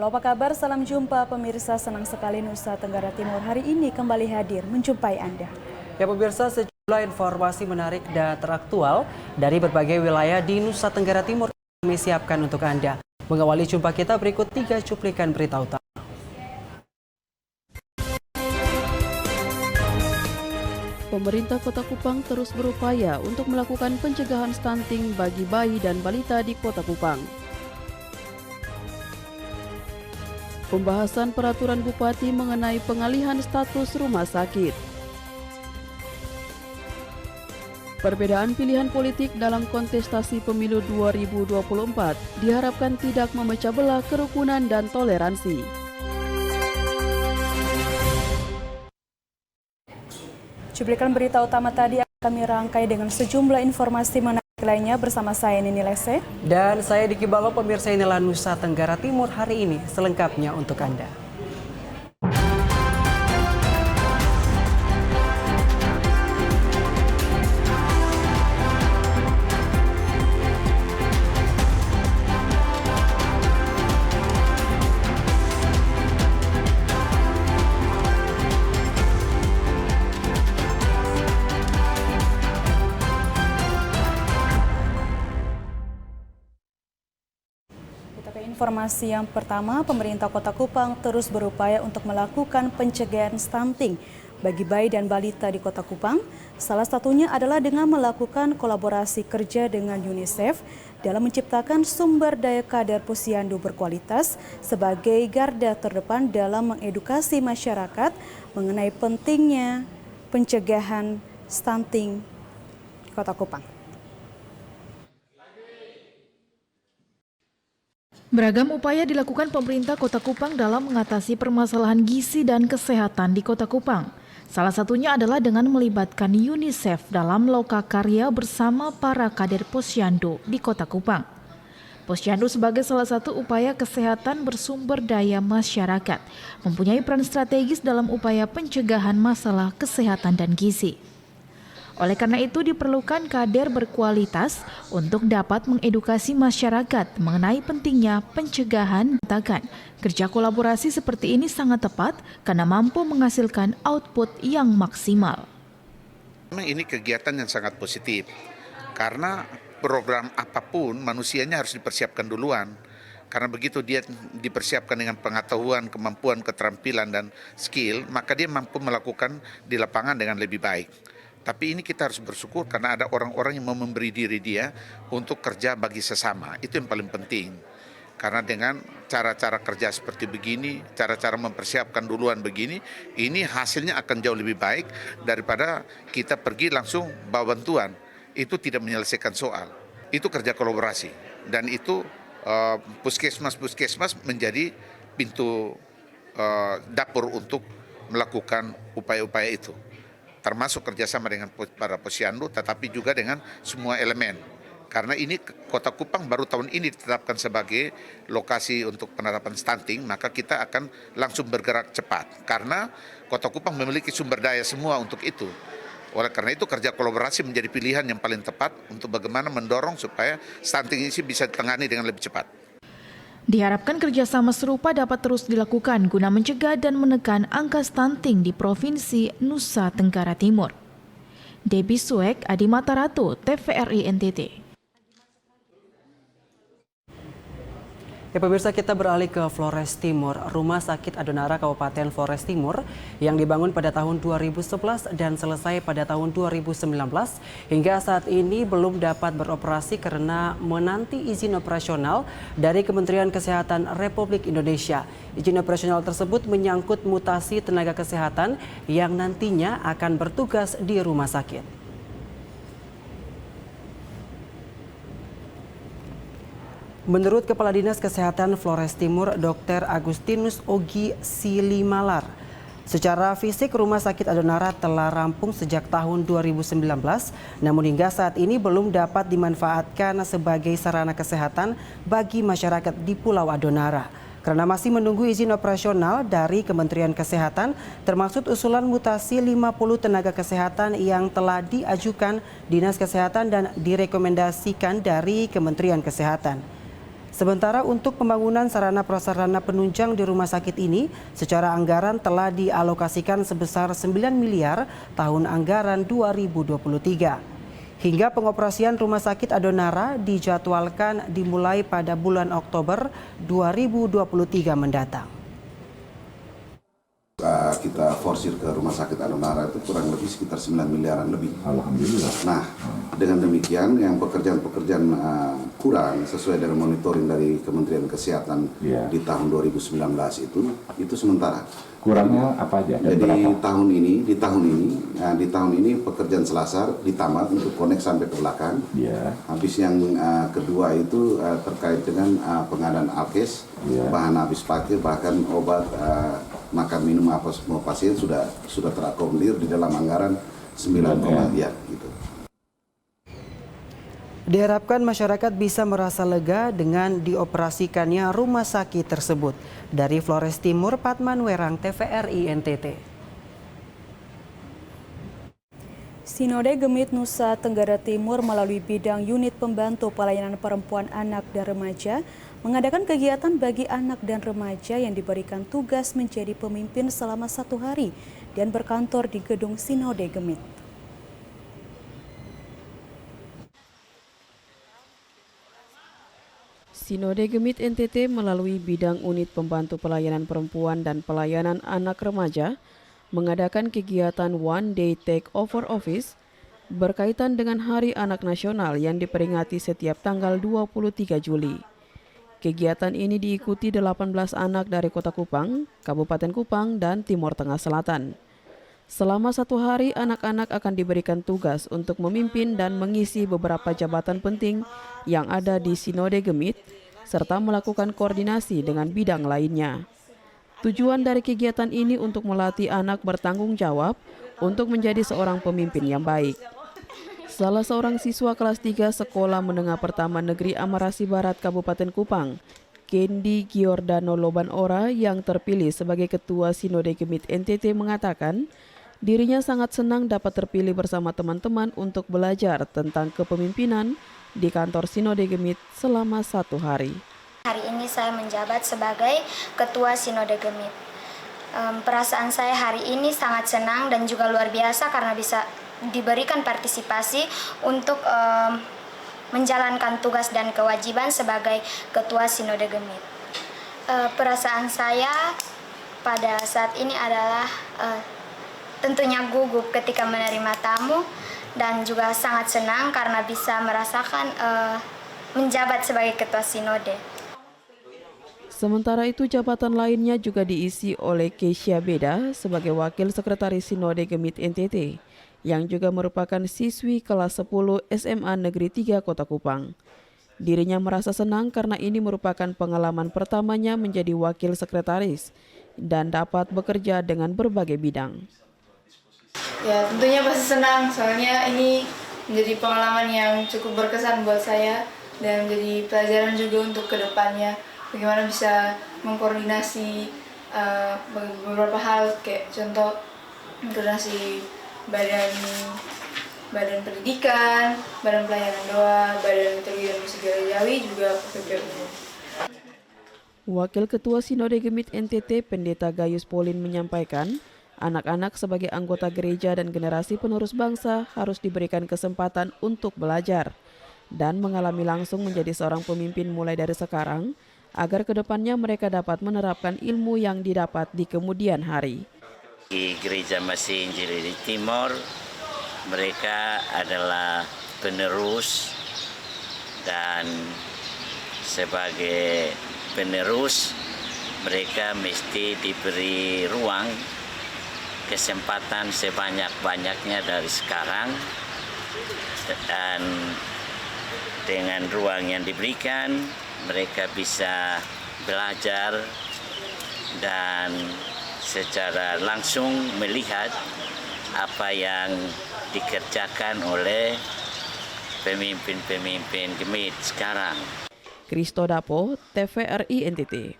Halo, apa kabar? Salam jumpa pemirsa. Senang sekali Nusa Tenggara Timur hari ini kembali hadir menjumpai Anda. Ya pemirsa, sejumlah informasi menarik dan teraktual dari berbagai wilayah di Nusa Tenggara Timur kami siapkan untuk Anda. Mengawali jumpa kita berikut 3 cuplikan berita utama. Pemerintah Kota Kupang terus berupaya untuk melakukan pencegahan stunting bagi bayi dan balita di Kota Kupang. Pembahasan peraturan Bupati mengenai pengalihan status rumah sakit. Perbedaan pilihan politik dalam kontestasi pemilu 2024 diharapkan tidak memecah belah kerukunan dan toleransi. Cuplikan berita utama tadi akan kami rangkai dengan sejumlah informasi menarik lainnya bersama saya Nini Lese. Dan saya Diki Balo. Pemirsa, inilah Nusa Tenggara Timur hari ini selengkapnya untuk Anda. Informasi yang pertama, pemerintah Kota Kupang terus berupaya untuk melakukan pencegahan stunting bagi bayi dan balita di Kota Kupang. Salah satunya adalah dengan melakukan kolaborasi kerja dengan UNICEF dalam menciptakan sumber daya kader posyandu berkualitas sebagai garda terdepan dalam mengedukasi masyarakat mengenai pentingnya pencegahan stunting di Kota Kupang. Beragam upaya dilakukan pemerintah Kota Kupang dalam mengatasi permasalahan gizi dan kesehatan di Kota Kupang. Salah satunya adalah dengan melibatkan UNICEF dalam lokakarya bersama para kader posyandu di Kota Kupang. Posyandu sebagai salah satu upaya kesehatan bersumber daya masyarakat, mempunyai peran strategis dalam upaya pencegahan masalah kesehatan dan gizi. Oleh karena itu diperlukan kader berkualitas untuk dapat mengedukasi masyarakat mengenai pentingnya pencegahan. Kerja kolaborasi seperti ini sangat tepat karena mampu menghasilkan output yang maksimal. Ini kegiatan yang sangat positif karena program apapun manusianya harus dipersiapkan duluan. Karena begitu dia dipersiapkan dengan pengetahuan, kemampuan, keterampilan, dan skill, maka dia mampu melakukan di lapangan dengan lebih baik. Tapi ini kita harus bersyukur karena ada orang-orang yang mau memberi diri dia untuk kerja bagi sesama. Itu yang paling penting. Karena dengan cara-cara kerja seperti begini, cara-cara mempersiapkan duluan begini, ini hasilnya akan jauh lebih baik daripada kita pergi langsung bawa bantuan. Itu tidak menyelesaikan soal. Itu kerja kolaborasi. Dan itu puskesmas menjadi pintu dapur untuk melakukan upaya-upaya itu. Termasuk kerjasama dengan para posyandu, tetapi juga dengan semua elemen. Karena ini Kota Kupang baru tahun ini ditetapkan sebagai lokasi untuk penerapan stunting, maka kita akan langsung bergerak cepat. Karena Kota Kupang memiliki sumber daya semua untuk itu. Oleh karena itu kerja kolaborasi menjadi pilihan yang paling tepat untuk bagaimana mendorong supaya stunting ini bisa ditangani dengan lebih cepat. Diharapkan kerjasama serupa dapat terus dilakukan guna mencegah dan menekan angka stunting di Provinsi Nusa Tenggara Timur. Debbie Suek, Adi Mataratu, TVRI NTT. Ya pemirsa, kita beralih ke Flores Timur. Rumah Sakit Adonara Kabupaten Flores Timur yang dibangun pada tahun 2011 dan selesai pada tahun 2019 hingga saat ini belum dapat beroperasi karena menanti izin operasional dari Kementerian Kesehatan Republik Indonesia. Izin operasional tersebut menyangkut mutasi tenaga kesehatan yang nantinya akan bertugas di rumah sakit. Menurut Kepala Dinas Kesehatan Flores Timur, Dr. Agustinus Ogi Silimalar, secara fisik Rumah Sakit Adonara telah rampung sejak tahun 2019, namun hingga saat ini belum dapat dimanfaatkan sebagai sarana kesehatan bagi masyarakat di Pulau Adonara. Karena masih menunggu izin operasional dari Kementerian Kesehatan, termasuk usulan mutasi 50 tenaga kesehatan yang telah diajukan Dinas Kesehatan dan direkomendasikan dari Kementerian Kesehatan. Sementara untuk pembangunan sarana prasarana penunjang di rumah sakit ini, secara anggaran telah dialokasikan sebesar 9 miliar tahun anggaran 2023. Hingga pengoperasian rumah sakit Adonara dijadwalkan dimulai pada bulan Oktober 2023 mendatang. Kita forsir ke rumah sakit Adonara itu kurang lebih sekitar 9 miliaran lebih. Alhamdulillah. Nah, dengan demikian yang pekerjaan-pekerjaan kurang sesuai dengan monitoring dari Kementerian Kesehatan di tahun 2019 itu sementara. Kurangnya apa aja? Jadi di tahun ini pekerjaan selasar ditamat untuk konek sampai ke belakang. Habis yang kedua itu terkait dengan pengadaan alkes, bahan habis pakai, bahkan obat, makan minum apa semua pasien sudah terakomodir di dalam anggaran 9, gitu. Diharapkan masyarakat bisa merasa lega dengan dioperasikannya rumah sakit tersebut. Dari Flores Timur, Patman Werang, TVRI NTT. Sinode Gemit Nusa Tenggara Timur melalui bidang unit pembantu pelayanan perempuan, anak dan remaja mengadakan kegiatan bagi anak dan remaja yang diberikan tugas menjadi pemimpin selama 1 hari dan berkantor di gedung Sinode Gemit. Sinode Gemit NTT melalui bidang unit pembantu pelayanan perempuan dan pelayanan anak remaja mengadakan kegiatan One Day Take Over Office berkaitan dengan Hari Anak Nasional yang diperingati setiap tanggal 23 Juli. Kegiatan ini diikuti 18 anak dari Kota Kupang, Kabupaten Kupang, dan Timur Tengah Selatan. Selama 1 hari, anak-anak akan diberikan tugas untuk memimpin dan mengisi beberapa jabatan penting yang ada di Sinode Gemit, serta melakukan koordinasi dengan bidang lainnya. Tujuan dari kegiatan ini untuk melatih anak bertanggung jawab untuk menjadi seorang pemimpin yang baik. Salah seorang siswa kelas 3 Sekolah Menengah Pertama Negeri Amarasi Barat Kabupaten Kupang, Kendi Giordano Loban Ora, yang terpilih sebagai Ketua Sinode Gemit NTT mengatakan, dirinya sangat senang dapat terpilih bersama teman-teman untuk belajar tentang kepemimpinan di kantor Sinode Gemit selama 1 hari. Hari ini saya menjabat sebagai Ketua Sinode Gemit. Perasaan saya hari ini sangat senang dan juga luar biasa karena bisa diberikan partisipasi untuk menjalankan tugas dan kewajiban sebagai Ketua Sinode Gemit. Perasaan saya pada saat ini adalah tentunya gugup ketika menerima tamu dan juga sangat senang karena bisa merasakan menjabat sebagai Ketua Sinode. Sementara itu, jabatan lainnya juga diisi oleh Keisha Beda sebagai Wakil Sekretaris Sinode Gemit NTT, yang juga merupakan siswi kelas 10 SMA Negeri 3 Kota Kupang. Dirinya merasa senang karena ini merupakan pengalaman pertamanya menjadi Wakil Sekretaris dan dapat bekerja dengan berbagai bidang. Ya, tentunya pasti senang, soalnya ini menjadi pengalaman yang cukup berkesan buat saya dan menjadi pelajaran juga untuk kedepannya. Bagaimana bisa mengkoordinasi beberapa hal, kayak contoh koordinasi badan pendidikan, badan pelayanan doa, badan liturgi dan musik gerejawi, juga PPU. Wakil Ketua Sinode Gemit NTT Pendeta Gayus Polin menyampaikan, anak-anak sebagai anggota gereja dan generasi penerus bangsa harus diberikan kesempatan untuk belajar dan mengalami langsung menjadi seorang pemimpin mulai dari sekarang, agar kedepannya mereka dapat menerapkan ilmu yang didapat di kemudian hari. Di Gereja Masih Injil di Timur, mereka adalah penerus dan sebagai penerus mereka mesti diberi ruang, kesempatan sebanyak-banyaknya dari sekarang, dan dengan ruang yang diberikan mereka bisa belajar dan secara langsung melihat apa yang dikerjakan oleh pemimpin-pemimpin Gemit sekarang. Kristo Dapo, TVRI NTT.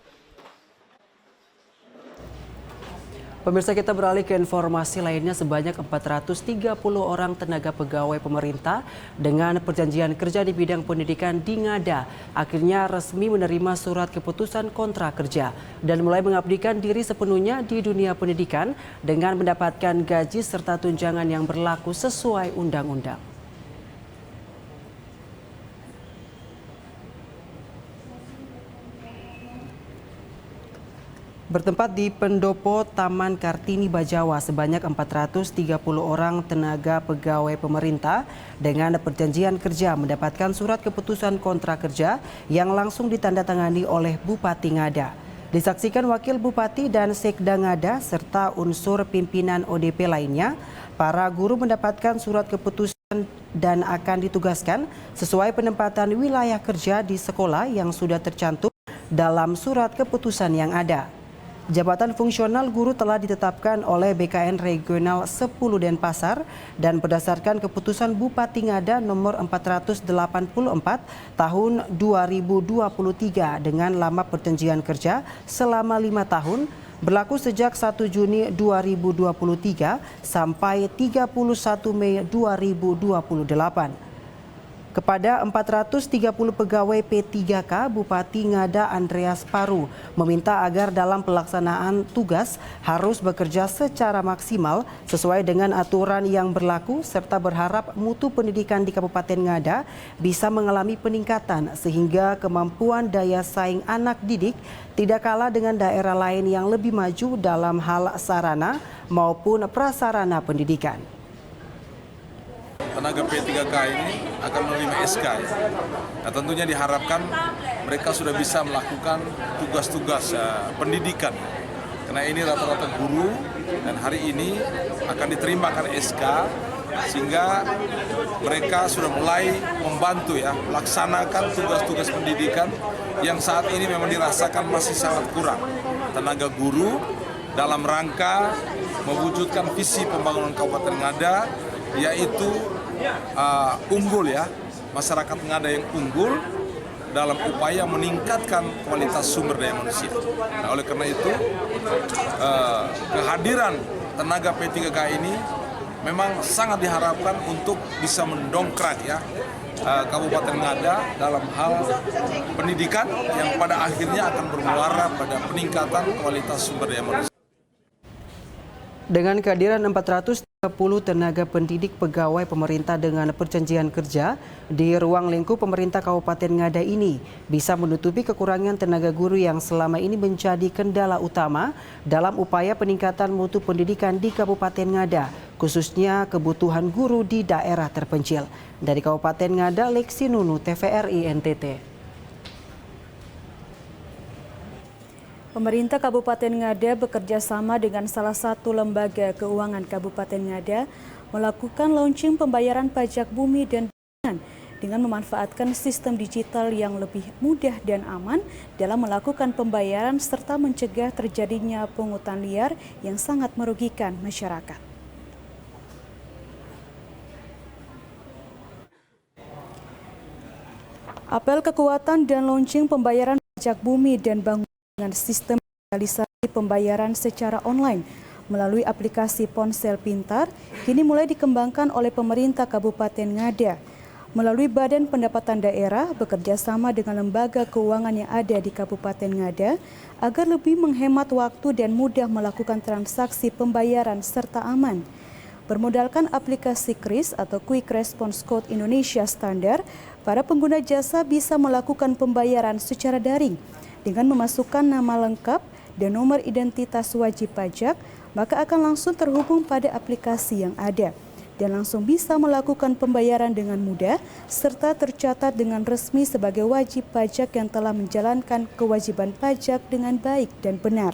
Pemirsa, kita beralih ke informasi lainnya. Sebanyak 430 orang tenaga pegawai pemerintah dengan perjanjian kerja di bidang pendidikan di Ngada akhirnya resmi menerima surat keputusan kontrak kerja dan mulai mengabdikan diri sepenuhnya di dunia pendidikan dengan mendapatkan gaji serta tunjangan yang berlaku sesuai undang-undang. Bertempat di pendopo Taman Kartini Bajawa, sebanyak 430 orang tenaga pegawai pemerintah dengan perjanjian kerja mendapatkan surat keputusan kontrak kerja yang langsung ditandatangani oleh Bupati Ngada. Disaksikan Wakil Bupati dan Sekda Ngada serta unsur pimpinan ODP lainnya, para guru mendapatkan surat keputusan dan akan ditugaskan sesuai penempatan wilayah kerja di sekolah yang sudah tercantum dalam surat keputusan yang ada. Jabatan fungsional guru telah ditetapkan oleh BKN Regional 10 Denpasar dan berdasarkan keputusan Bupati Ngada nomor 484 tahun 2023 dengan lama perjanjian kerja selama 5 tahun berlaku sejak 1 Juni 2023 sampai 31 Mei 2028. Kepada 430 pegawai P3K, Bupati Ngada Andreas Paru meminta agar dalam pelaksanaan tugas harus bekerja secara maksimal sesuai dengan aturan yang berlaku serta berharap mutu pendidikan di Kabupaten Ngada bisa mengalami peningkatan sehingga kemampuan daya saing anak didik tidak kalah dengan daerah lain yang lebih maju dalam hal sarana maupun prasarana pendidikan. Tenaga P3K ini akan menerima SK. Nah, tentunya diharapkan mereka sudah bisa melakukan tugas-tugas pendidikan. Karena ini rata-rata guru dan hari ini akan diterimakan SK sehingga mereka sudah mulai membantu melaksanakan tugas-tugas pendidikan yang saat ini memang dirasakan masih sangat kurang. Tenaga guru dalam rangka mewujudkan visi pembangunan Kabupaten Ngada yaitu unggul masyarakat Ngada yang unggul dalam upaya meningkatkan kualitas sumber daya manusia. Nah, oleh karena itu kehadiran tenaga P3K ini memang sangat diharapkan untuk bisa mendongkrak Kabupaten Ngada dalam hal pendidikan yang pada akhirnya akan bermuara pada peningkatan kualitas sumber daya manusia. Dengan kehadiran 430 tenaga pendidik pegawai pemerintah dengan perjanjian kerja di ruang lingkup pemerintah Kabupaten Ngada ini bisa menutupi kekurangan tenaga guru yang selama ini menjadi kendala utama dalam upaya peningkatan mutu pendidikan di Kabupaten Ngada, khususnya kebutuhan guru di daerah terpencil. Dari Kabupaten Ngada, Lexi Nunu, TVRI NTT. Pemerintah Kabupaten Ngada bekerja sama dengan salah satu lembaga keuangan Kabupaten Ngada melakukan launching pembayaran pajak bumi dan bangunan dengan memanfaatkan sistem digital yang lebih mudah dan aman dalam melakukan pembayaran serta mencegah terjadinya pungutan liar yang sangat merugikan masyarakat. Apel kekuatan dan launching pembayaran pajak bumi dan bangunan dengan sistem digitalisasi pembayaran secara online melalui aplikasi ponsel pintar kini mulai dikembangkan oleh pemerintah Kabupaten Ngada. Melalui Badan Pendapatan Daerah bekerja sama dengan lembaga keuangan yang ada di Kabupaten Ngada agar lebih menghemat waktu dan mudah melakukan transaksi pembayaran serta aman. Bermodalkan aplikasi KRIS atau Quick Response Code Indonesia Standar, para pengguna jasa bisa melakukan pembayaran secara daring. Dengan memasukkan nama lengkap dan nomor identitas wajib pajak, maka akan langsung terhubung pada aplikasi yang ada dan langsung bisa melakukan pembayaran dengan mudah serta tercatat dengan resmi sebagai wajib pajak yang telah menjalankan kewajiban pajak dengan baik dan benar.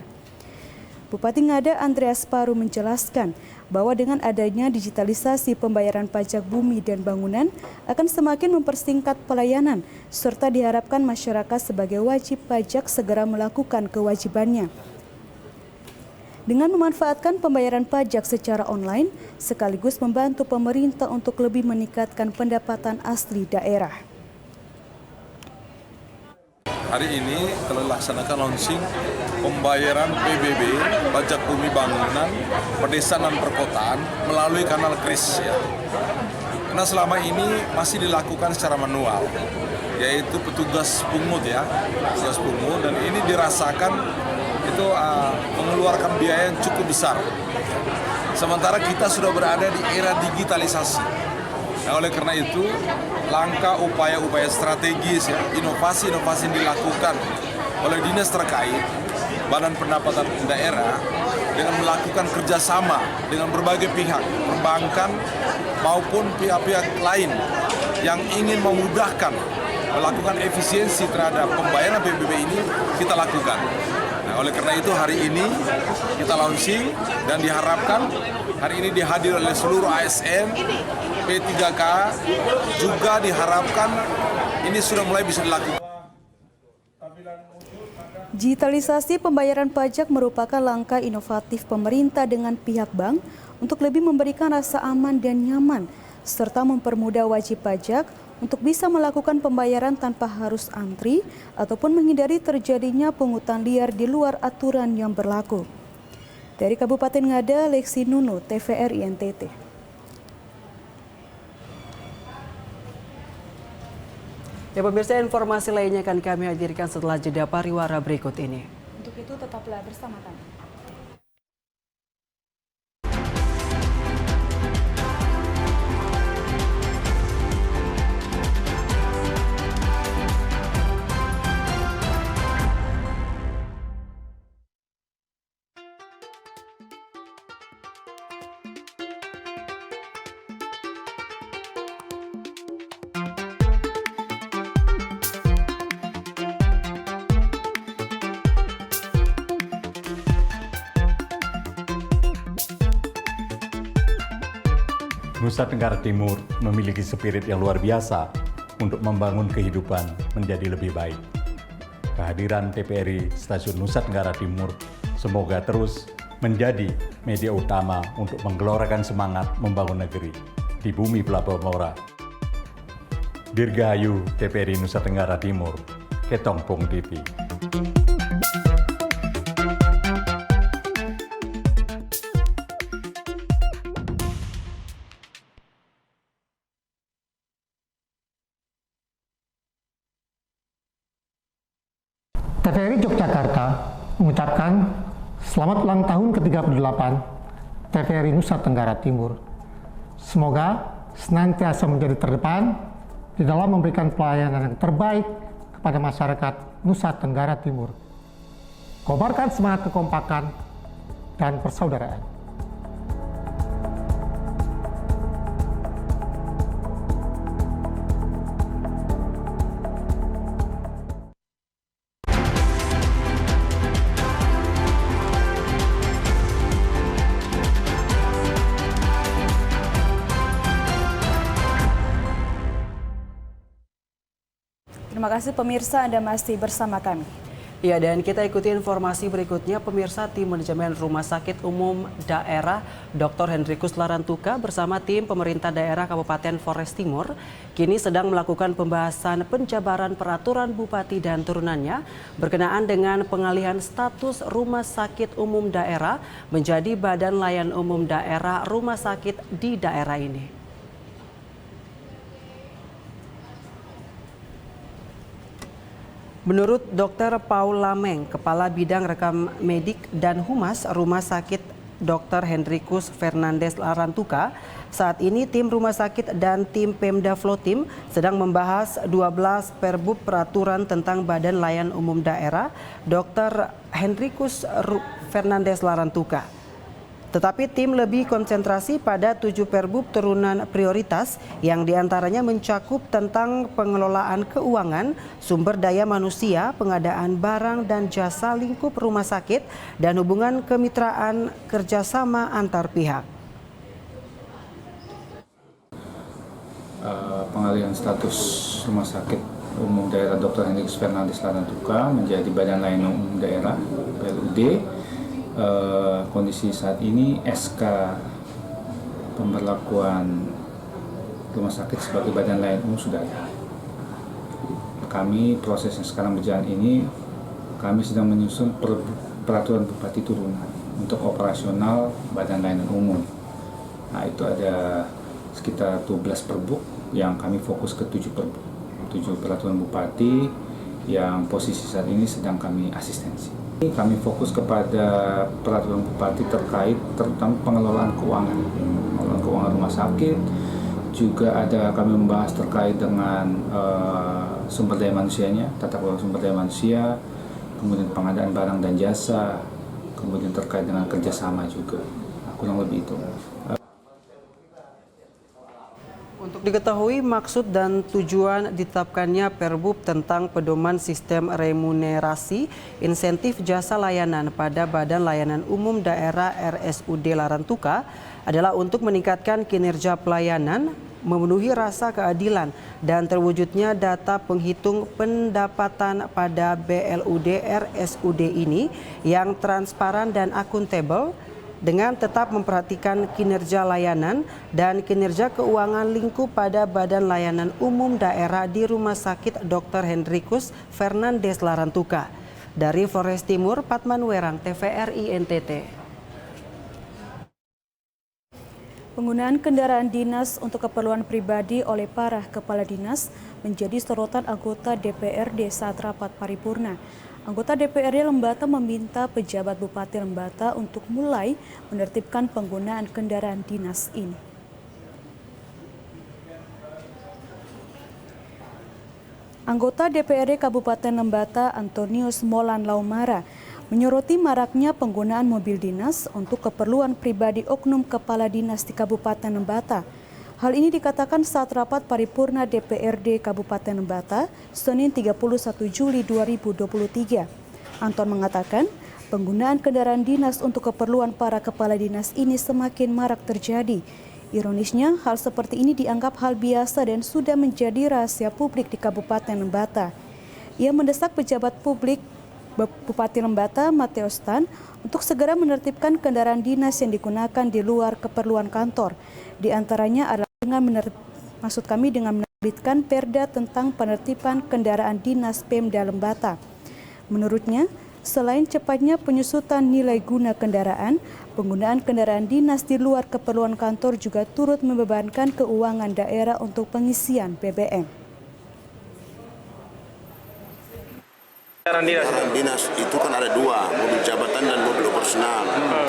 Bupati Ngada Andreas Paru menjelaskan bahwa dengan adanya digitalisasi pembayaran pajak bumi dan bangunan akan semakin mempersingkat pelayanan serta diharapkan masyarakat sebagai wajib pajak segera melakukan kewajibannya. Dengan memanfaatkan pembayaran pajak secara online sekaligus membantu pemerintah untuk lebih meningkatkan pendapatan asli daerah. hari ini telah dilaksanakan launching pembayaran PBB, pajak bumi bangunan, pedesaan dan perkotaan melalui kanal KRIS ya. Karena selama ini masih dilakukan secara manual, yaitu petugas pungut ya, petugas pungut, dan ini dirasakan itu mengeluarkan biaya yang cukup besar. Sementara kita sudah berada di era digitalisasi. Nah, oleh karena itu, langkah upaya-upaya strategis ya, inovasi-inovasi yang dilakukan oleh dinas terkait, Badan Pendapatan Daerah, dengan melakukan kerjasama dengan berbagai pihak, perbankan maupun pihak-pihak lain yang ingin memudahkan melakukan efisiensi terhadap pembayaran PBB ini kita lakukan. Nah, oleh karena itu hari ini kita launching dan diharapkan hari ini dihadir oleh seluruh ASN, P3K, juga diharapkan ini sudah mulai bisa dilakukan. Digitalisasi pembayaran pajak merupakan langkah inovatif pemerintah dengan pihak bank untuk lebih memberikan rasa aman dan nyaman, serta mempermudah wajib pajak untuk bisa melakukan pembayaran tanpa harus antri ataupun menghindari terjadinya pungutan liar di luar aturan yang berlaku. Dari Kabupaten Ngada, Lexi Nunu, TVRI NTT. Ya pemirsa, informasi lainnya akan kami hadirkan setelah jeda pariwara berikut ini. Untuk itu tetaplah bersama kami. Nusa Tenggara Timur memiliki spirit yang luar biasa untuk membangun kehidupan menjadi lebih baik. Kehadiran TVRI Stasiun Nusa Tenggara Timur semoga terus menjadi media utama untuk menggelorakan semangat membangun negeri di bumi Pelabuhan Mora. Dirgahayu TVRI Nusa Tenggara Timur, Ketongpong TV. TVRI Yogyakarta mengucapkan selamat ulang tahun ke-38 TVRI Nusa Tenggara Timur. Semoga senantiasa menjadi terdepan di dalam memberikan pelayanan yang terbaik kepada masyarakat Nusa Tenggara Timur. Kobarkan semangat kekompakan dan persaudaraan. Terima kasih pemirsa, Anda masih bersama kami. Ya, dan kita ikuti informasi berikutnya. Pemirsa, tim manajemen Rumah Sakit Umum Daerah Dr. Hendrikus Larantuka bersama tim pemerintah daerah Kabupaten Flores Timur kini sedang melakukan pembahasan penjabaran peraturan bupati dan turunannya berkenaan dengan pengalihan status Rumah Sakit Umum Daerah menjadi Badan Layanan Umum Daerah Rumah Sakit di daerah ini. Menurut Dr. Paul Lameng, Kepala Bidang Rekam Medik dan Humas Rumah Sakit Dr. Hendrikus Fernandes Larantuka, saat ini tim rumah sakit dan tim Pemda Flotim sedang membahas 12 perbub peraturan tentang Badan Layanan Umum Daerah Dr. Hendrikus Fernandes Larantuka. Tetapi tim lebih konsentrasi pada 7 perbub turunan prioritas yang diantaranya mencakup tentang pengelolaan keuangan, sumber daya manusia, pengadaan barang dan jasa lingkup rumah sakit, dan hubungan kemitraan kerjasama antar pihak. Pengalihan status Rumah Sakit Umum Daerah Dr. Hendrikus Fernandes Larantuka menjadi Badan Layanan Umum Daerah (BLUD). Kondisi saat ini SK pemberlakuan rumah sakit sebagai badan layanan umum sudah ada. kami proses yang sekarang berjalan ini, kami sedang menyusun peraturan bupati turunan untuk operasional Badan Layanan Umum. Nah, itu ada sekitar 12 perbuk yang kami fokus ke 7 perbuk. 7 peraturan bupati yang posisi saat ini sedang kami asistensi. Kami fokus kepada peraturan bupati terkait terutama pengelolaan keuangan rumah sakit. Juga ada kami membahas terkait dengan sumber daya manusianya, tata kelola sumber daya manusia, kemudian pengadaan barang dan jasa, kemudian terkait dengan kerjasama juga. Kurang lebih itu. Untuk diketahui maksud dan tujuan ditetapkannya Perbub tentang pedoman sistem remunerasi insentif jasa layanan pada Badan Layanan Umum Daerah RSUD Larantuka adalah untuk meningkatkan kinerja pelayanan, memenuhi rasa keadilan, dan terwujudnya data penghitung pendapatan pada BLUD RSUD ini yang transparan dan akuntabel, dengan tetap memperhatikan kinerja layanan dan kinerja keuangan lingkup pada Badan Layanan Umum Daerah di Rumah Sakit Dr. Hendrikus Fernandes Larantuka. Dari Flores Timur, Patman Werang, TVRI NTT. Penggunaan kendaraan dinas untuk keperluan pribadi oleh para kepala dinas menjadi sorotan anggota DPRD saat rapat paripurna. Anggota DPRD Lembata meminta pejabat Bupati Lembata untuk mulai menertibkan penggunaan kendaraan dinas ini. Anggota DPRD Kabupaten Lembata Antonius Molan Laumara menyoroti maraknya penggunaan mobil dinas untuk keperluan pribadi oknum kepala dinas di Kabupaten Lembata. Hal ini dikatakan saat rapat paripurna DPRD Kabupaten Lembata, Senin 31 Juli 2023. Anton mengatakan, penggunaan kendaraan dinas untuk keperluan para kepala dinas ini semakin marak terjadi. Ironisnya, hal seperti ini dianggap hal biasa dan sudah menjadi rahasia publik di Kabupaten Lembata. Ia mendesak pejabat publik Bupati Lembata, Mateus Tan, untuk segera menertibkan kendaraan dinas yang digunakan di luar keperluan kantor. Di antaranya adalah dengan menerbitkan perda tentang penertiban kendaraan dinas Pemda Lembata. Menurutnya, selain cepatnya penyusutan nilai guna kendaraan, penggunaan kendaraan dinas di luar keperluan kantor juga turut membebankan keuangan daerah untuk pengisian BBM. Kendaraan dinas itu kan ada dua, mobil jabatan dan mobil operasional.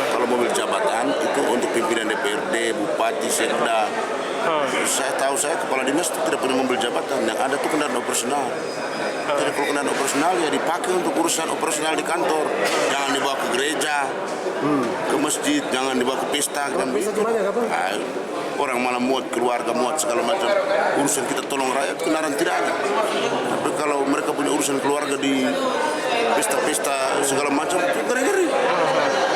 Kalau mobil jabatan itu untuk pimpinan DPRD, Bupati, Sekda. Saya kepala dinas itu tidak punya mobil jabatan, yang ada itu kendaraan operasional. Jadi kalau kendaraan operasional ya dipakai untuk urusan operasional di kantor. Jangan dibawa ke gereja, ke masjid, jangan dibawa ke pesta. Orang malah muat keluarga, muat segala macam. Urusan kita tolong rakyat, kendaraan tidak ada. Tapi kalau mereka punya urusan keluarga di pesta-pesta segala macam, itu ngeri-ngeri.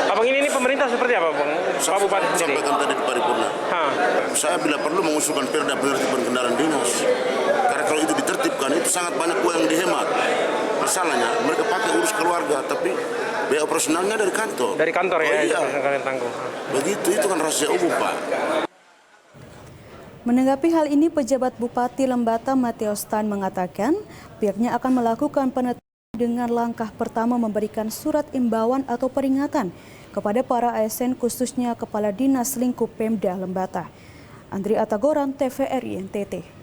Abang ini pemerintah seperti apa, Bang? Pak Bupati sendiri? Sampaikan tadi di paripurna. Saya bila perlu mengusulkan perda penertiban kendaraan dinas. Karena kalau itu ditertibkan, itu sangat banyak uang yang dihemat. Masalahnya, mereka pakai urus keluarga, tapi biaya operasionalnya dari kantor. Dari kantor ya? Iya. Kalian tanggung. Begitu, itu kan rahasia umum, Pak. Menanggapi hal ini, pejabat Bupati Lembata Mateus Tan mengatakan pihaknya akan melakukan penetapan dengan langkah pertama memberikan surat imbauan atau peringatan kepada para ASN khususnya Kepala Dinas Lingkup Pemda Lembata. Andri Atagoran, TVRI NTT.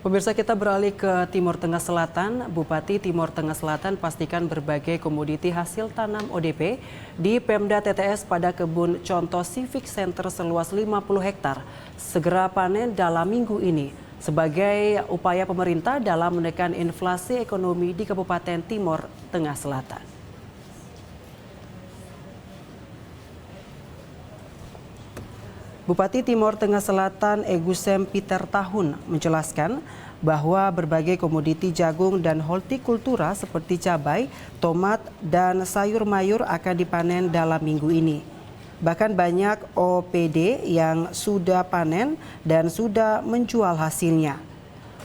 Pemirsa, kita beralih ke Timur Tengah Selatan. Bupati Timur Tengah Selatan pastikan berbagai komoditi hasil tanam ODP di Pemda TTS pada kebun contoh Civic Center seluas 50 hektar segera panen dalam minggu ini sebagai upaya pemerintah dalam menekan inflasi ekonomi di Kabupaten Timur Tengah Selatan. Bupati Timur Tengah Selatan Egusem Peter Tahun menjelaskan bahwa berbagai komoditi jagung dan hortikultura seperti cabai, tomat, dan sayur mayur akan dipanen dalam minggu ini. Bahkan banyak OPD yang sudah panen dan sudah menjual hasilnya.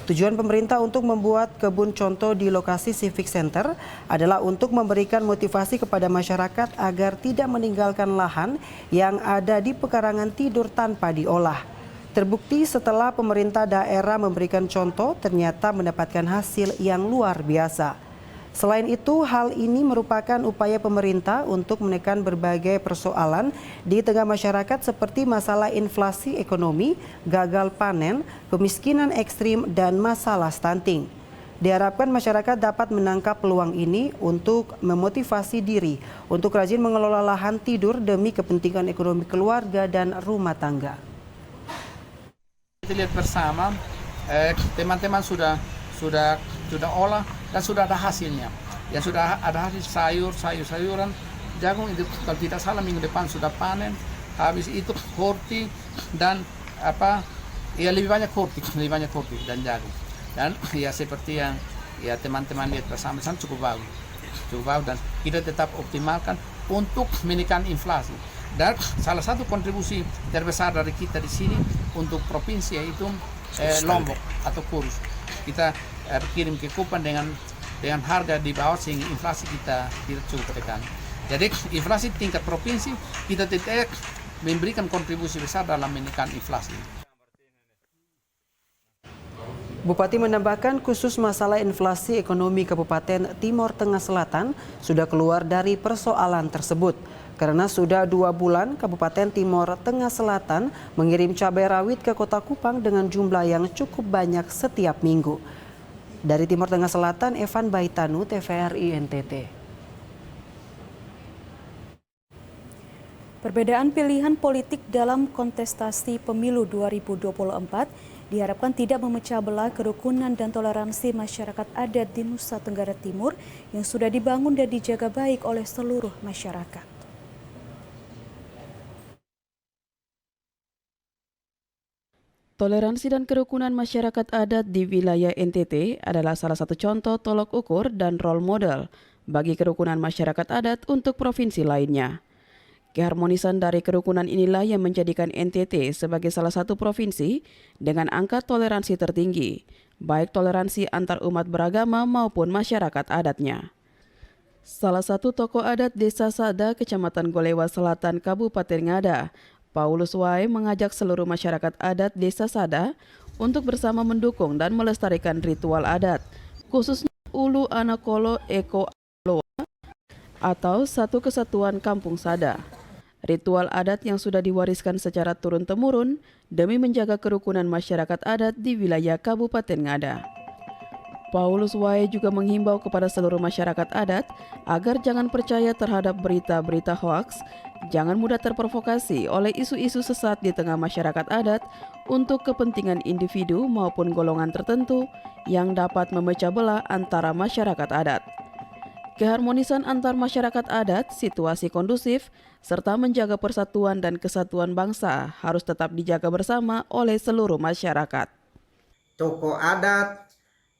Tujuan pemerintah untuk membuat kebun contoh di lokasi Civic Center adalah untuk memberikan motivasi kepada masyarakat agar tidak meninggalkan lahan yang ada di pekarangan tidur tanpa diolah. Terbukti setelah pemerintah daerah memberikan contoh, ternyata mendapatkan hasil yang luar biasa. Selain itu, hal ini merupakan upaya pemerintah untuk menekan berbagai persoalan di tengah masyarakat seperti masalah inflasi ekonomi, gagal panen, kemiskinan ekstrim, dan masalah stunting. Diharapkan masyarakat dapat menangkap peluang ini untuk memotivasi diri untuk rajin mengelola lahan tidur demi kepentingan ekonomi keluarga dan rumah tangga. Kita lihat bersama, teman-teman sudah olah dan sudah ada hasilnya. Ya sudah ada hasil sayuran, jagung itu kalau tidak salah minggu depan sudah panen. Habis itu horti dan lebih banyak horti dan jagung. Dan ya seperti yang ya teman-teman lihat bersama cukup bagus dan kita tetap optimalkan untuk menekan inflasi. Dan salah satu kontribusi terbesar dari kita di sini untuk provinsi yaitu Lombok atau Kurus. Kita kirim ke Kupang dengan harga di bawah sehingga inflasi kita tidak cukup tekan. Jadi inflasi tingkat provinsi kita tetap memberikan kontribusi besar dalam menekan inflasi. Bupati menambahkan khusus masalah inflasi ekonomi Kabupaten Timor Tengah Selatan sudah keluar dari persoalan tersebut. Karena sudah 2 bulan Kabupaten Timor Tengah Selatan mengirim cabai rawit ke Kota Kupang dengan jumlah yang cukup banyak setiap minggu. Dari Timor Tengah Selatan, Evan Baitanu, TVRI NTT. Perbedaan pilihan politik dalam kontestasi pemilu 2024 diharapkan tidak memecah belah kerukunan dan toleransi masyarakat adat di Nusa Tenggara Timur yang sudah dibangun dan dijaga baik oleh seluruh masyarakat. Toleransi dan kerukunan masyarakat adat di wilayah NTT adalah salah satu contoh tolok ukur dan role model bagi kerukunan masyarakat adat untuk provinsi lainnya. Keharmonisan dari kerukunan inilah yang menjadikan NTT sebagai salah satu provinsi dengan angka toleransi tertinggi, baik toleransi antar umat beragama maupun masyarakat adatnya. Salah satu tokoh adat Desa Sada, Kecamatan Golewa Selatan, Kabupaten Ngada, Paulus Wae mengajak seluruh masyarakat adat Desa Sada untuk bersama mendukung dan melestarikan ritual adat, khususnya Ulu Anakolo Eko Aloa atau Satu Kesatuan Kampung Sada. Ritual adat yang sudah diwariskan secara turun-temurun demi menjaga kerukunan masyarakat adat di wilayah Kabupaten Ngada. Paulus Wae juga menghimbau kepada seluruh masyarakat adat agar jangan percaya terhadap berita-berita hoaks, jangan mudah terprovokasi oleh isu-isu sesat di tengah masyarakat adat untuk kepentingan individu maupun golongan tertentu yang dapat memecah belah antara masyarakat adat. Keharmonisan antar masyarakat adat, situasi kondusif, serta menjaga persatuan dan kesatuan bangsa harus tetap dijaga bersama oleh seluruh masyarakat. Tokoh adat,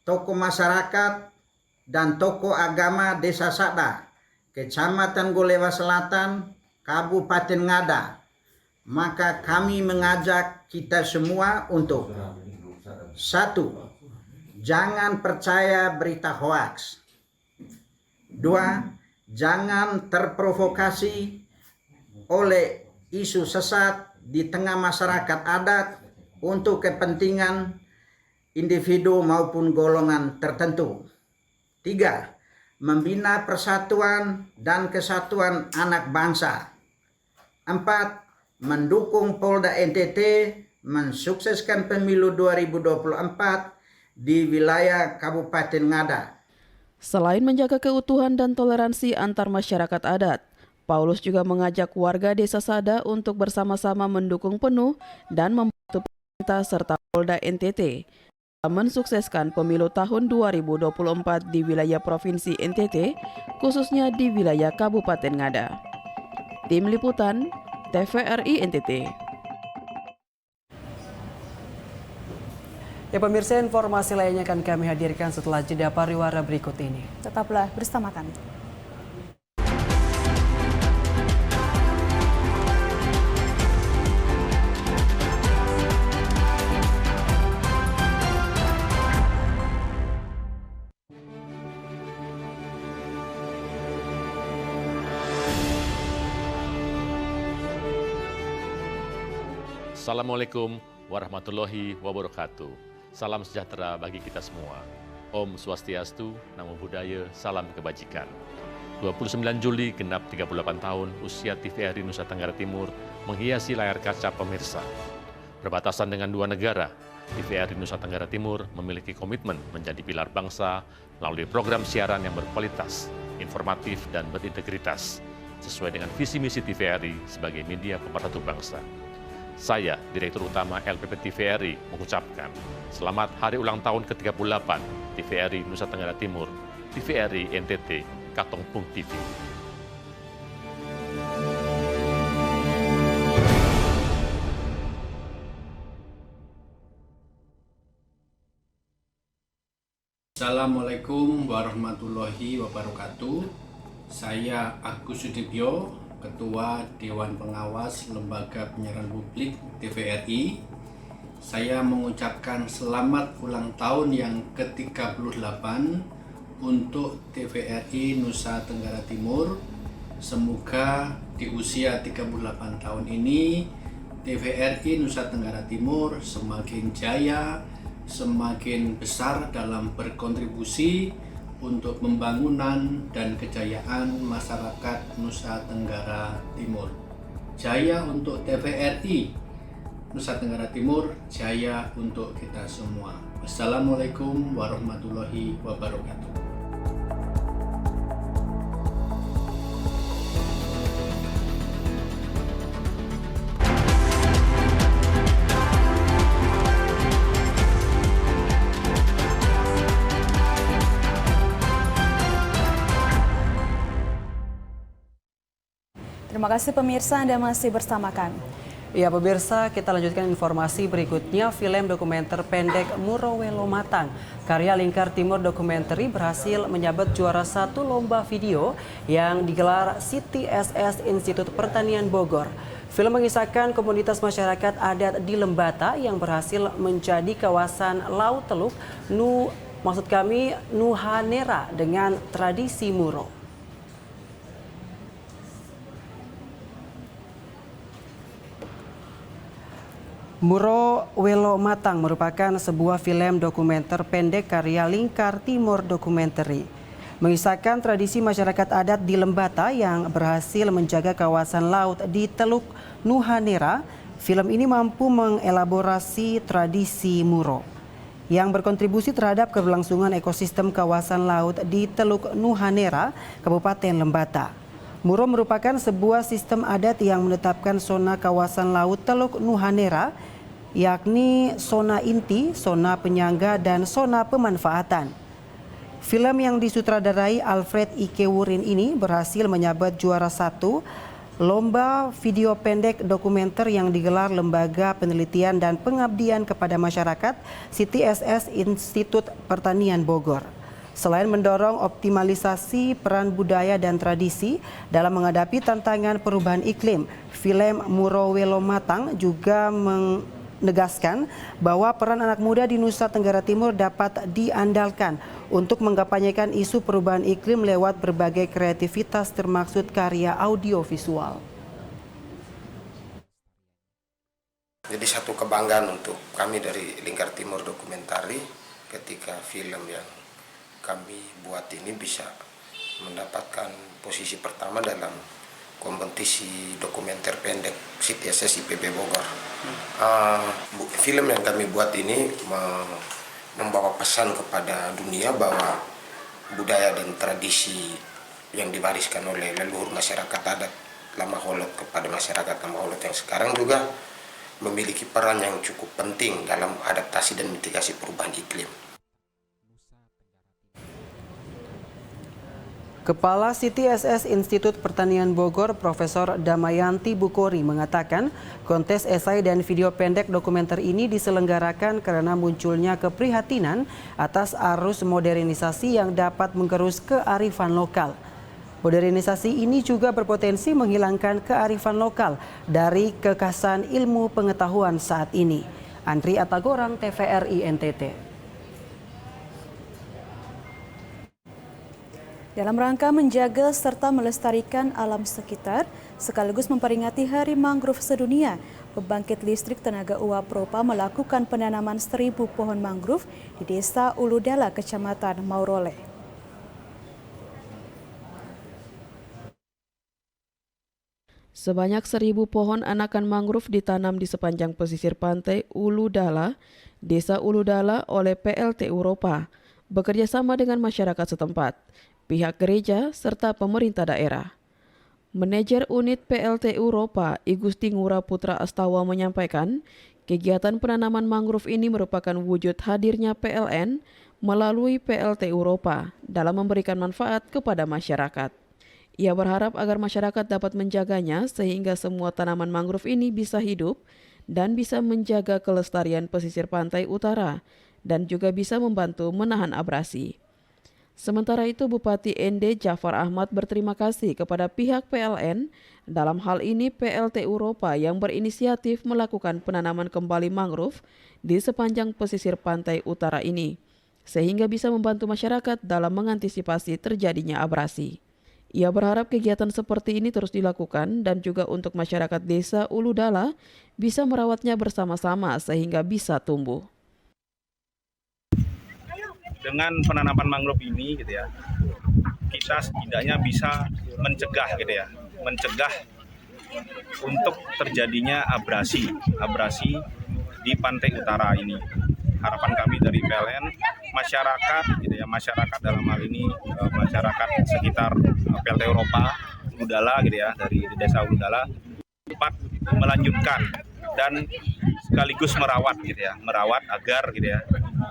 tokoh masyarakat, dan tokoh agama Desa Sada, Kecamatan Golewa Selatan, Kabupaten Ngada. Maka kami mengajak kita semua untuk 1. Jangan percaya berita hoaks. 2. Jangan terprovokasi oleh isu sesat di tengah masyarakat adat untuk kepentingan individu maupun golongan tertentu. 3. Membina persatuan dan kesatuan anak bangsa. 4. Mendukung Polda NTT mensukseskan pemilu 2024 di wilayah Kabupaten Ngada. Selain menjaga keutuhan dan toleransi antar masyarakat adat, Paulus juga mengajak warga Desa Sada untuk bersama-sama mendukung penuh dan membantu pemerintah serta Polda NTT mensukseskan pemilu tahun 2024 di wilayah Provinsi NTT, khususnya di wilayah Kabupaten Ngada. Tim Liputan, TVRI NTT. Ya pemirsa, informasi lainnya akan kami hadirkan setelah jeda pariwara berikut ini. Tetaplah bersama kami. Assalamualaikum warahmatullahi wabarakatuh. Salam sejahtera bagi kita semua. Om Swastiastu, Namo Buddhaya, salam kebajikan. 29 Juli genap 38 tahun usia TVRI Nusa Tenggara Timur menghiasi layar kaca pemirsa. Berbatasan dengan dua negara, TVRI Nusa Tenggara Timur memiliki komitmen menjadi pilar bangsa melalui program siaran yang berkualitas, informatif, dan berintegritas, sesuai dengan visi misi TVRI sebagai media pemersatu bangsa. Saya, Direktur Utama LPP TVRI, mengucapkan selamat hari ulang tahun ke-38 TVRI Nusa Tenggara Timur, TVRI NTT, Katongpung TV. Assalamualaikum warahmatullahi wabarakatuh. Saya Agus Sudibyo, Ketua Dewan Pengawas Lembaga Penyiaran Publik TVRI. Saya mengucapkan selamat ulang tahun yang ke-38 untuk TVRI Nusa Tenggara Timur. Semoga di usia 38 tahun ini TVRI Nusa Tenggara Timur semakin jaya, semakin besar dalam berkontribusi untuk pembangunan dan kejayaan masyarakat Nusa Tenggara Timur. Jaya untuk TVRI Nusa Tenggara Timur, jaya untuk kita semua. Wassalamualaikum warahmatullahi wabarakatuh. Terima kasih pemirsa, Anda masih bersama kami. Ya pemirsa, kita lanjutkan informasi berikutnya. Film dokumenter pendek Muro Welo Matang karya Lingkar Timur Documentary berhasil menyabet juara 1 lomba video yang digelar CTSS Institut Pertanian Bogor. Film mengisahkan komunitas masyarakat adat di Lembata yang berhasil menjadi kawasan Laut Teluk Nuhanera dengan tradisi Muro. Muro Welo Matang merupakan sebuah film dokumenter pendek karya Lingkar Timur Documentary. Mengisahkan tradisi masyarakat adat di Lembata yang berhasil menjaga kawasan laut di Teluk Nuhanera, film ini mampu mengelaborasi tradisi Muro yang berkontribusi terhadap keberlangsungan ekosistem kawasan laut di Teluk Nuhanera, Kabupaten Lembata. Muro merupakan sebuah sistem adat yang menetapkan zona kawasan laut Teluk Nuhanera, yakni zona inti, zona penyangga, dan zona pemanfaatan. Film yang disutradarai Alfred Ike Wurin ini berhasil menyabet juara 1 lomba video pendek dokumenter yang digelar Lembaga Penelitian dan Pengabdian kepada Masyarakat CTSS Institut Pertanian Bogor. Selain mendorong optimalisasi peran budaya dan tradisi dalam menghadapi tantangan perubahan iklim, film Muro Welo Matang juga menegaskan bahwa peran anak muda di Nusa Tenggara Timur dapat diandalkan untuk mengkampanyekan isu perubahan iklim lewat berbagai kreativitas termasuk karya audiovisual. Jadi satu kebanggaan untuk kami dari Lingkar Timur Dokumentari ketika film yang kami buat ini bisa mendapatkan posisi pertama dalam kompetisi dokumenter pendek CTSS IPB Bogor. Film yang kami buat ini membawa pesan kepada dunia bahwa budaya dan tradisi yang diwariskan oleh leluhur masyarakat adat Lama Holot kepada masyarakat Lama Holot yang sekarang juga memiliki peran yang cukup penting dalam adaptasi dan mitigasi perubahan iklim. Kepala CTSS Institut Pertanian Bogor, Profesor Damayanti Bukori mengatakan kontes esai dan video pendek dokumenter ini diselenggarakan karena munculnya keprihatinan atas arus modernisasi yang dapat menggerus kearifan lokal. Modernisasi ini juga berpotensi menghilangkan kearifan lokal dari kekhasan ilmu pengetahuan saat ini. Andri Atagorang, TVRI NTT. Dalam rangka menjaga serta melestarikan alam sekitar, sekaligus memperingati Hari Mangrove Sedunia, Pembangkit listrik tenaga uap Propa melakukan penanaman 1.000 pohon mangrove di Desa Uludala, Kecamatan Maurole. Sebanyak 1.000 pohon anakan mangrove ditanam di sepanjang pesisir pantai Uludala, Desa Uludala oleh PLTU Propa, bekerjasama dengan masyarakat setempat, pihak gereja, serta pemerintah daerah. Manajer Unit PLTU Propa, I Gusti Ngura Putra Astawa menyampaikan, kegiatan penanaman mangrove ini merupakan wujud hadirnya PLN melalui PLTU Propa dalam memberikan manfaat kepada masyarakat. Ia berharap agar masyarakat dapat menjaganya sehingga semua tanaman mangrove ini bisa hidup dan bisa menjaga kelestarian pesisir pantai utara dan juga bisa membantu menahan abrasi. Sementara itu, Bupati ND Jafar Ahmad berterima kasih kepada pihak PLN, dalam hal ini PLTU Propa yang berinisiatif melakukan penanaman kembali mangrove di sepanjang pesisir pantai utara ini, sehingga bisa membantu masyarakat dalam mengantisipasi terjadinya abrasi. Ia berharap kegiatan seperti ini terus dilakukan dan juga untuk masyarakat Desa Uludala bisa merawatnya bersama-sama sehingga bisa tumbuh. Dengan penanaman mangrove ini gitu ya, kita setidaknya bisa mencegah gitu ya, untuk terjadinya abrasi di pantai utara ini. Harapan kami dari PLN, masyarakat gitu ya, masyarakat dalam hal ini masyarakat sekitar PLTU Propa Uludala gitu ya, dari Desa Uludala dapat melanjutkan dan sekaligus merawat gitu ya, agar gitu ya,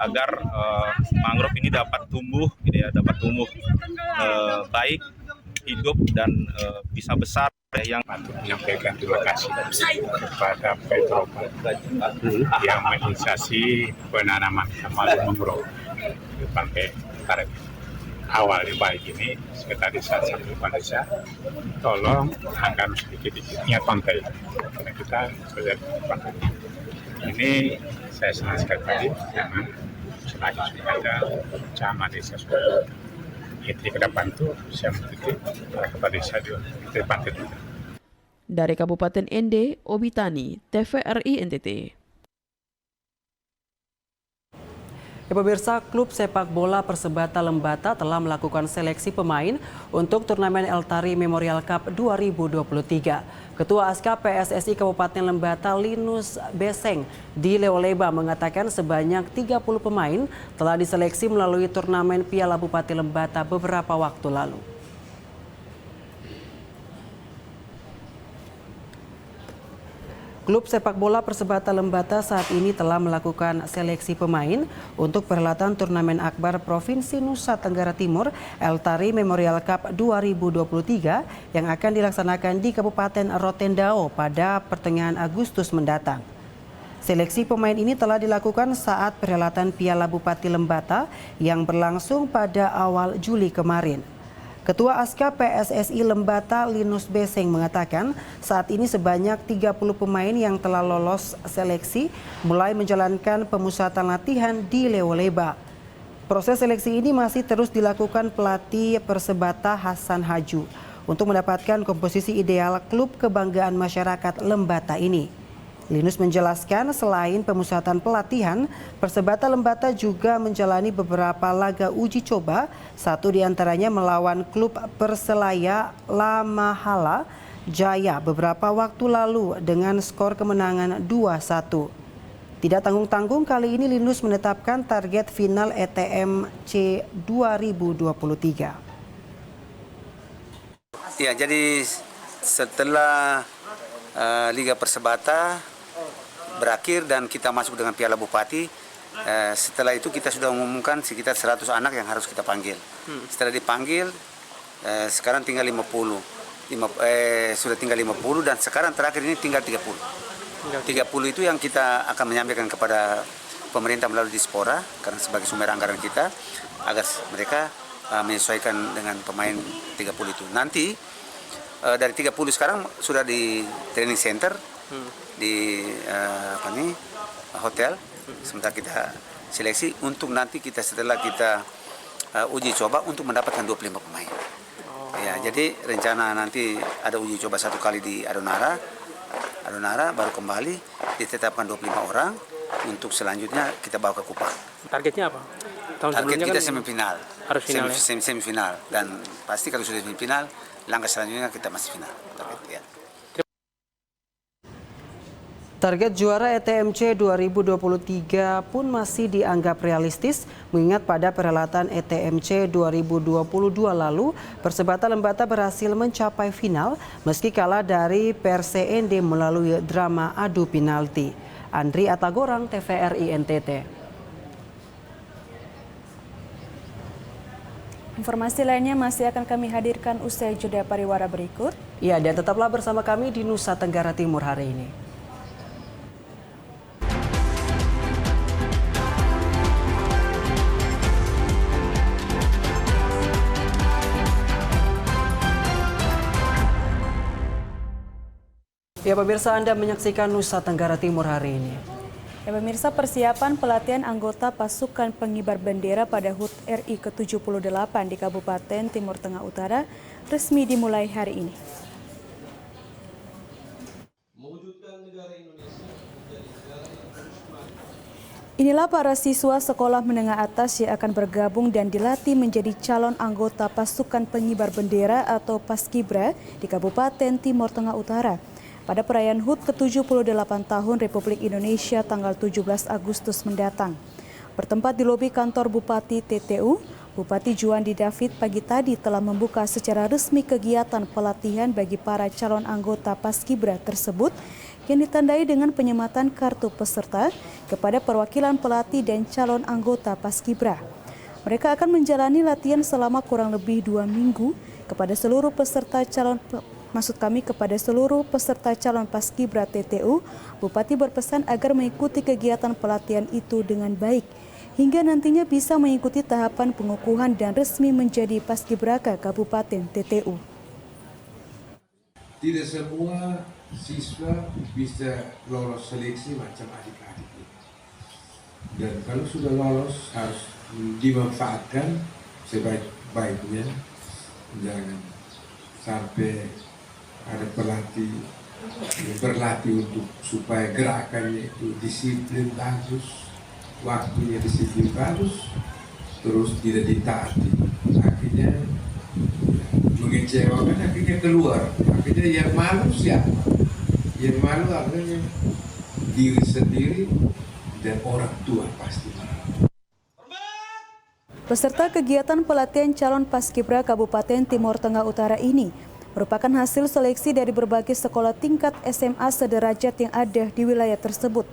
agar mangrove ini dapat tumbuh gitu ya, baik, hidup dan bisa besar. Yang menyampaikan terima kasih kepada Petropa yang menginisiasi penanaman kembali mangrove di pantai utara. Awalnya baik ini, sekitar di saat sampai pada saya, tolong akan sedikit-sedikitnya pantai, karena kita sudah pantai. Ini saya senang sekali tadi, karena selagi sudah ada camat desa sudah. Itu ke depan itu saya mengikuti kepada desa di pantai. Dari Kabupaten ND, Obitani, TVRI NTT. Ya, pemirsa, klub sepak bola Persebata Lembata telah melakukan seleksi pemain untuk turnamen Eltari Memorial Cup 2023. Ketua Aska PSSI Kabupaten Lembata Linus Beseng di Leoleba mengatakan sebanyak 30 pemain telah diseleksi melalui turnamen Piala Bupati Lembata beberapa waktu lalu. Klub sepak bola Persebata Lembata saat ini telah melakukan seleksi pemain untuk perhelatan turnamen akbar Provinsi Nusa Tenggara Timur Eltari Memorial Cup 2023 yang akan dilaksanakan di Kabupaten Rotendao pada pertengahan Agustus mendatang. Seleksi pemain ini telah dilakukan saat perhelatan Piala Bupati Lembata yang berlangsung pada awal Juli kemarin. Ketua Aska PSSI Lembata Linus Beseng mengatakan saat ini sebanyak 30 pemain yang telah lolos seleksi mulai menjalankan pemusatan latihan di Leoleba. Proses seleksi ini masih terus dilakukan pelatih Persebata Hasan Haju untuk mendapatkan komposisi ideal klub kebanggaan masyarakat Lembata ini. Linus menjelaskan selain pemusatan pelatihan, Persebata Lembata juga menjalani beberapa laga uji coba, satu diantaranya melawan klub Perselaya Lamahala Jaya beberapa waktu lalu dengan skor kemenangan 2-1. Tidak tanggung-tanggung kali ini Linus menetapkan target final ETMC 2023. Ya, jadi setelah Liga Persebata berakhir dan kita masuk dengan Piala Bupati, setelah itu kita sudah mengumumkan sekitar 100 anak yang harus kita panggil. Setelah dipanggil, sekarang tinggal 50. Sudah tinggal 50 dan sekarang terakhir ini tinggal 30. 30 itu yang kita akan menyampaikan kepada pemerintah melalui Dispora karena sebagai sumber anggaran kita agar mereka menyesuaikan dengan pemain 30 itu. Nanti dari 30 sekarang sudah di training center di hotel, sementara kita seleksi untuk nanti kita setelah kita uji coba untuk mendapatkan 25 pemain. Ya, jadi rencana nanti ada uji coba 1 kali di Adonara, Adonara, baru kembali ditetapkan 25 orang untuk selanjutnya kita bawa ke Kupang. Targetnya apa? Target kita kan semifinal. harus final, semifinal, dan pasti kalau sudah semifinal, langkah selanjutnya kita masih final. Ya. Target juara ETMC 2023 pun masih dianggap realistis, mengingat pada perhelatan ETMC 2022 lalu, Persebaya Lembata berhasil mencapai final meski kalah dari PRCND melalui drama adu penalti. Andri Atagorang, TVRI NTT. Informasi lainnya masih akan kami hadirkan usai jeda pariwara berikut. Ya, dan tetaplah bersama kami di Nusa Tenggara Timur hari ini. Ya pemirsa, Anda menyaksikan Nusa Tenggara Timur hari ini. Ya pemirsa, persiapan pelatihan anggota pasukan pengibar bendera pada HUT RI ke-78 di Kabupaten Timur Tengah Utara resmi dimulai hari ini. Inilah para siswa sekolah menengah atas yang akan bergabung dan dilatih menjadi calon anggota pasukan pengibar bendera atau Paskibra di Kabupaten Timur Tengah Utara pada perayaan HUT ke-78 tahun Republik Indonesia tanggal 17 Agustus mendatang. Bertempat di lobi kantor Bupati TTU, Bupati Juandi David pagi tadi telah membuka secara resmi kegiatan pelatihan bagi para calon anggota Paskibra tersebut yang ditandai dengan penyematan kartu peserta kepada perwakilan pelatih dan calon anggota Paskibra. Mereka akan menjalani latihan selama kurang lebih 2 minggu kepada seluruh peserta calon Paskibra TTU. Bupati berpesan agar mengikuti kegiatan pelatihan itu dengan baik hingga nantinya bisa mengikuti tahapan pengukuhan dan resmi menjadi Paskibraka Kabupaten TTU. Tidak semua siswa bisa lolos seleksi macam adik-adik. Dan kalau sudah lolos harus dimanfaatkan sebaik-baiknya. Jangan sampai ada pelatih berlatih untuk supaya gerakannya itu disiplin bagus, waktunya disiplin bagus, terus tidak ditaati. Akhirnya mengecewakan, akhirnya keluar. Akhirnya yang malu siapa? Yang malu akhirnya diri sendiri dan orang tua pasti malu. Peserta kegiatan pelatihan calon Paskibra Kabupaten Timur Tengah Utara ini merupakan hasil seleksi dari berbagai sekolah tingkat SMA sederajat yang ada di wilayah tersebut.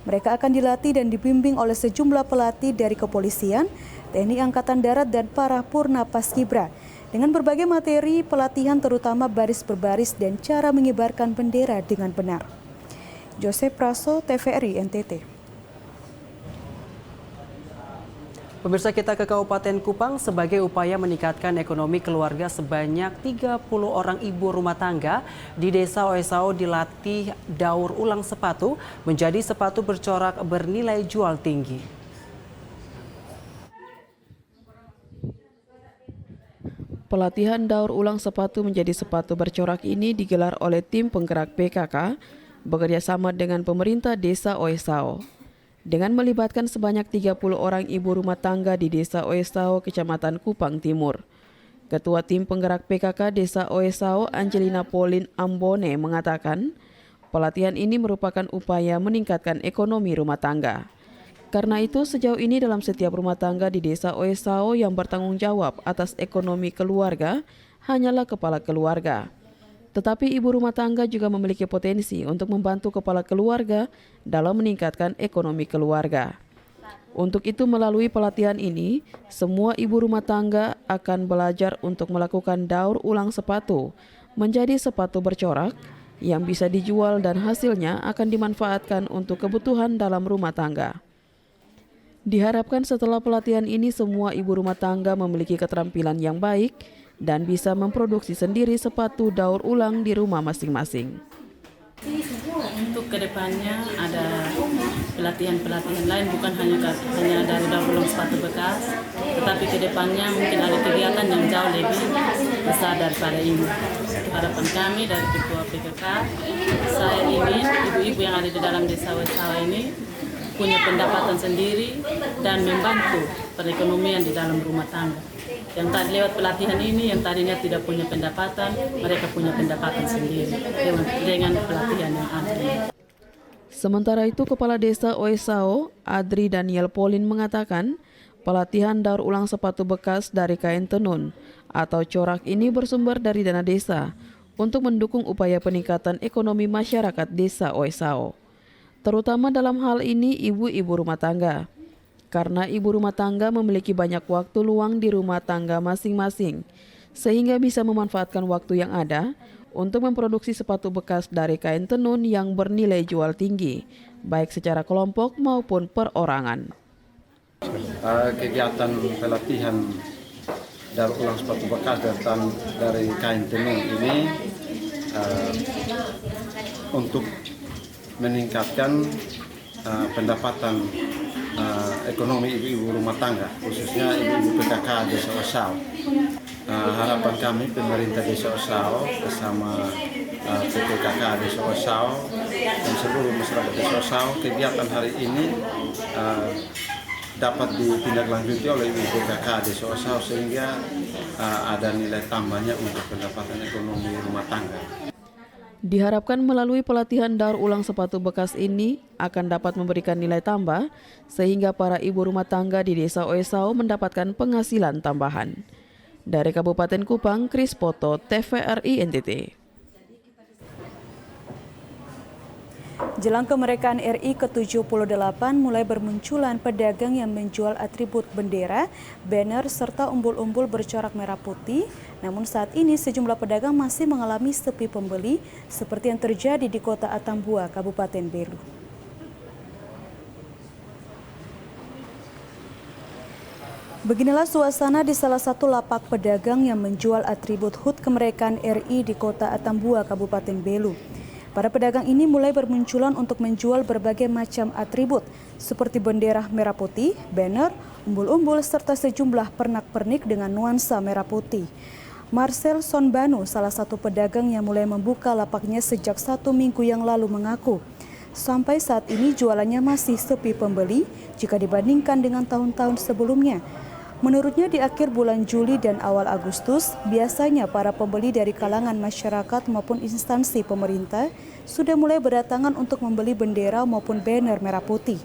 Mereka akan dilatih dan dibimbing oleh sejumlah pelatih dari kepolisian, TNI Angkatan Darat, dan para Purna Paskibra dengan berbagai materi pelatihan terutama baris berbaris dan cara mengibarkan bendera dengan benar. Joseph Praso, TVRI NTT. Pemirsa, kita ke Kabupaten Kupang sebagai upaya meningkatkan ekonomi keluarga sebanyak 30 orang ibu rumah tangga di Desa Oesau dilatih daur ulang sepatu menjadi sepatu bercorak bernilai jual tinggi. Pelatihan daur ulang sepatu menjadi sepatu bercorak ini digelar oleh tim penggerak PKK bekerjasama dengan pemerintah Desa Oesau. Dengan melibatkan sebanyak 30 orang ibu rumah tangga di Desa Oesau, Kecamatan Kupang Timur. Ketua Tim Penggerak PKK Desa Oesau, Angelina Pauline Ambone, mengatakan pelatihan ini merupakan upaya meningkatkan ekonomi rumah tangga. Karena itu, sejauh ini dalam setiap rumah tangga di Desa Oesau yang bertanggung jawab atas ekonomi keluarga hanyalah kepala keluarga. Tetapi ibu rumah tangga juga memiliki potensi untuk membantu kepala keluarga dalam meningkatkan ekonomi keluarga. Untuk itu, melalui pelatihan ini, semua ibu rumah tangga akan belajar untuk melakukan daur ulang sepatu menjadi sepatu bercorak yang bisa dijual dan hasilnya akan dimanfaatkan untuk kebutuhan dalam rumah tangga. Diharapkan setelah pelatihan ini semua ibu rumah tangga memiliki keterampilan yang baik dan bisa memproduksi sendiri sepatu daur ulang di rumah masing-masing. Untuk kedepannya ada pelatihan-pelatihan lain, bukan hanya dari daur ulang sepatu bekas, tetapi kedepannya mungkin ada kegiatan yang jauh lebih besar daripada ini. Itu harapan kami dari Ketua PKK. Saya ingin ibu-ibu yang ada di dalam desa Wesawa ini punya pendapatan sendiri dan membantu perekonomian di dalam rumah tangga. Yang tadi lewat pelatihan ini, yang tadinya tidak punya pendapatan, mereka punya pendapatan sendiri dengan pelatihan yang ada. Sementara itu, Kepala Desa Oesao, Adri Daniel Polin mengatakan, pelatihan daur ulang sepatu bekas dari kain tenun atau corak ini bersumber dari dana desa untuk mendukung upaya peningkatan ekonomi masyarakat Desa Oesao, terutama dalam hal ini ibu-ibu rumah tangga. Karena ibu rumah tangga memiliki banyak waktu luang di rumah tangga masing-masing, sehingga bisa memanfaatkan waktu yang ada untuk memproduksi sepatu bekas dari kain tenun yang bernilai jual tinggi, baik secara kelompok maupun perorangan. Kegiatan pelatihan daur ulang sepatu bekas dari kain tenun ini untuk meningkatkan pendapatan ekonomi ibu-ibu rumah tangga, khususnya ibu-ibu PKK Desa Oesao. Harapan kami pemerintah Desa Oesao bersama PKK Desa Oesao dan seluruh masyarakat Desa Oesao, kegiatan hari ini dapat ditindaklanjuti oleh ibu PKK Desa Oesao sehingga ada nilai tambahnya untuk pendapatan ekonomi rumah tangga. Diharapkan melalui pelatihan daur ulang sepatu bekas ini akan dapat memberikan nilai tambah sehingga para ibu rumah tangga di Desa Oesao mendapatkan penghasilan tambahan. Dari Kabupaten Kupang, Kris Poto, TVRI NTT. Jelang kemerdekaan RI ke-78 mulai bermunculan pedagang yang menjual atribut bendera, banner, serta umbul-umbul bercorak merah putih. Namun saat ini sejumlah pedagang masih mengalami sepi pembeli seperti yang terjadi di Kota Atambua, Kabupaten Belu. Beginilah suasana di salah satu lapak pedagang yang menjual atribut HUT kemerdekaan RI di Kota Atambua, Kabupaten Belu. Para pedagang ini mulai bermunculan untuk menjual berbagai macam atribut seperti bendera merah putih, banner, umbul-umbul, serta sejumlah pernak-pernik dengan nuansa merah putih. Marcel Sonbanu, salah satu pedagang yang mulai membuka lapaknya sejak 1 minggu yang lalu mengaku, sampai saat ini jualannya masih sepi pembeli jika dibandingkan dengan tahun-tahun sebelumnya. Menurutnya di akhir bulan Juli dan awal Agustus, biasanya para pembeli dari kalangan masyarakat maupun instansi pemerintah sudah mulai berdatangan untuk membeli bendera maupun banner merah putih.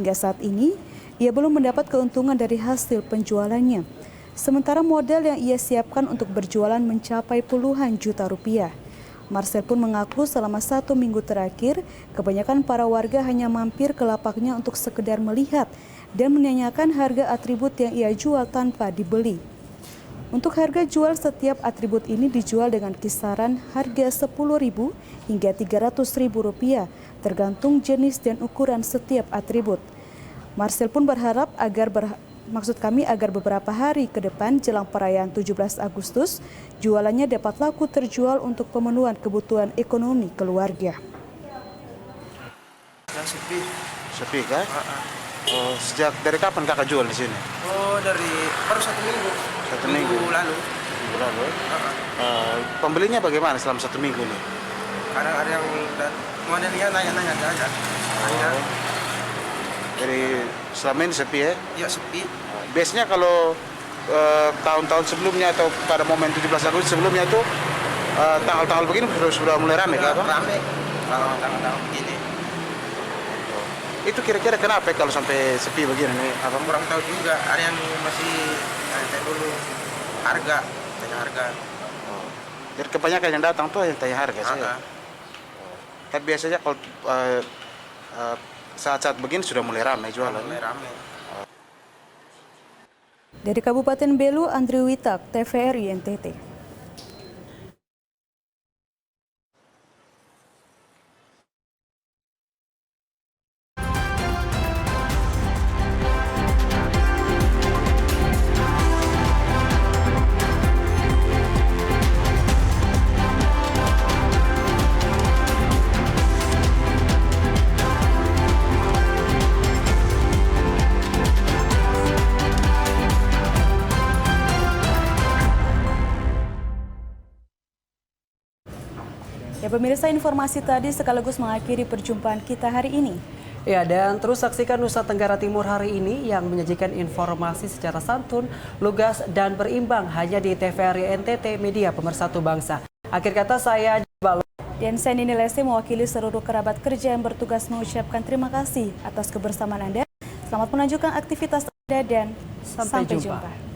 Hingga saat ini, ia belum mendapat keuntungan dari hasil penjualannya. Sementara modal yang ia siapkan untuk berjualan mencapai puluhan juta rupiah. Marcel pun mengaku selama 1 minggu terakhir, kebanyakan para warga hanya mampir ke lapaknya untuk sekedar melihat dan menanyakan harga atribut yang ia jual tanpa dibeli. Untuk harga jual setiap atribut ini dijual dengan kisaran harga Rp10.000 hingga Rp300.000 tergantung jenis dan ukuran setiap atribut. Marcel pun berharap agar beberapa hari ke depan jelang perayaan 17 Agustus, jualannya dapat laku terjual untuk pemenuhan kebutuhan ekonomi keluarga. Sepi kan? Sejak dari kapan kakak jual di sini? Baru 1 minggu. 1 minggu lalu. Pembelinya bagaimana selama 1 minggu nih? Kadang ada yang modelnya nanya-nanya aja. Jadi selama ini sepi ya? Iya sepi. Biasanya kalau tahun-tahun sebelumnya atau pada momen 17 Agustus sebelumnya itu tanggal-tanggal begini sudah mulai ramai kan? Ramai. Kalau tanggal-tanggal begini. Itu kira-kira kenapa kalau sampai sepi begini nih? Abang kurang tahu juga. Ada yang masih tanya dulu harga. Jadi kebanyakan yang datang tuh yang tanya harga sih. Tapi biasanya kalau saat-saat begini sudah mulai ramai jualan. Dari Kabupaten Belu, Andri Witak, TVRI NTT. Dan pemirsa, informasi tadi sekaligus mengakhiri perjumpaan kita hari ini. Ya, dan terus saksikan Nusa Tenggara Timur hari ini yang menyajikan informasi secara santun, lugas, dan berimbang hanya di TVRI NTT Media Pemersatu Bangsa. Akhir kata saya Balo. Dan saya Nini Lesti mewakili seluruh kerabat kerja yang bertugas mengucapkan terima kasih atas kebersamaan Anda. Selamat melanjutkan aktivitas Anda dan sampai jumpa.